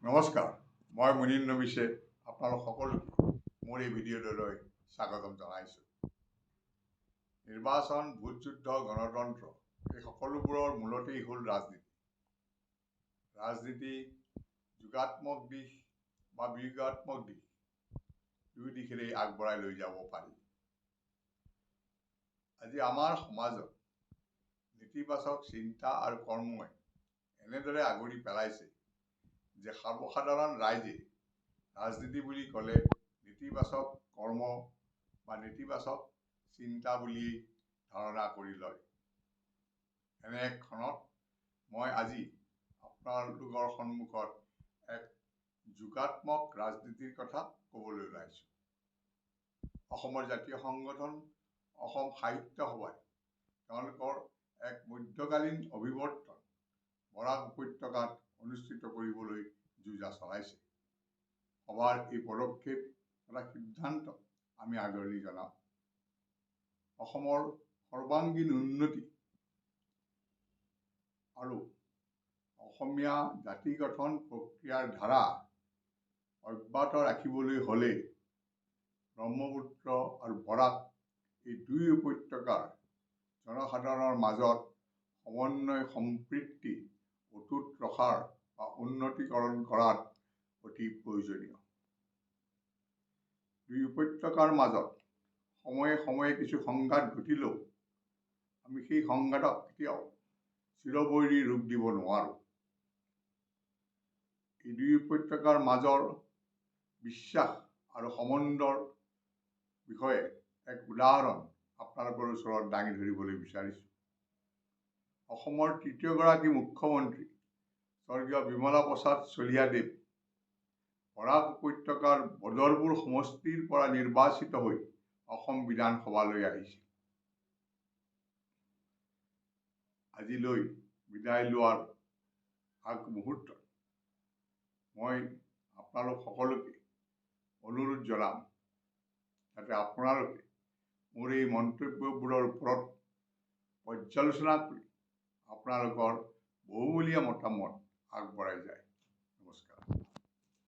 নমস্কাৰ, মই মুনীন নবিছে আপোনালোক সকলোকে মোৰ এই ভিডিঅ'টোলৈ স্বাগতম জনাইছোঁ। নিৰ্বাচন, ভোট যুদ্ধ, গণতন্ত্ৰ এই সকলোবোৰৰ মূলতেই হ'ল ৰাজনীতি। ৰাজনীতি যোগাত্মক দিশ বা বিয়োগাত্মক দিশ দুই দিশেৰেই আগবঢ়াই লৈ যাব পাৰি। আজি আমাৰ সমাজত নেতিবাচক চিন্তা আৰু কৰ্মই এনেদৰে আগুৰি পেলাইছে যে সৰ্বসাধাৰণ ৰাইজে ৰাজনীতি বুলি ক'লে নেতিবাচক কৰ্ম বা নেতিবাচক চিন্তা বুলি ধাৰণা কৰি লয়। এনে এক ক্ষণত মই আজি আপোনালোকৰ সন্মুখত এক যোগাত্মক ৰাজনীতিৰ কথা ক'বলৈ ওলাইছোঁ। অসমৰ জাতীয় সংগঠন অসম সাহিত্য সভাই তেওঁলোকৰ এক মধ্যকালীন অভিৱৰ্তন বৰাক উপত্যকাত অনুষ্ঠিত কৰিবলৈ যোজা চলাইছে। সভাৰ এই পদক্ষেপ তথা সিদ্ধান্ত আমি আদৰণি জনাওঁ। অসমৰ সৰ্বাংগীন উন্নতি আৰু অসমীয়া জাতি গঠন প্ৰক্ৰিয়াৰ ধাৰা অব্যাহত ৰাখিবলৈ হ'লে ব্ৰহ্মপুত্ৰ আৰু বৰাক এই দুই উপত্যকাৰ জনসাধাৰণৰ মাজত সমন্বয় সম্প্ৰীতি অটুট ৰখাৰ বা উন্নতিকৰণ কৰাত অতি প্ৰয়োজনীয়। দুই উপত্যকাৰ মাজত সময়ে সময়ে কিছু সংঘাত ঘটিলেও আমি সেই সংঘাতক কেতিয়াও চিৰবৈৰী ৰূপ দিব নোৱাৰোঁ। এই দুই উপত্যকাৰ মাজৰ বিশ্বাস আৰু সম্বন্ধৰ বিষয়ে এক উদাহৰণ আপোনালোকৰ ওচৰত দাঙি ধৰিবলৈ বিচাৰিছোঁ। অসমৰ তৃতীয়গৰাকী মুখ্যমন্ত্ৰী স্বৰ্গীয় বিমলা প্ৰসাদ চলিহাদেৱ বৰাক উপত্যকাৰ বদৰপুৰ সমষ্টিৰ পৰা নিৰ্বাচিত হৈ অসম বিধানসভালৈ আহিছিল। আজিলৈ বিদায় লোৱাৰ আগমুহূৰ্তত মই আপোনালোক সকলোকে অনুৰোধ জনাম যাতে আপোনালোকে মোৰ এই মন্তব্যবোৰৰ ওপৰত পৰ্যালোচনা কৰি আপোনালোকৰ বহুমূলীয়া মতামত আগবঢ়াই যায়।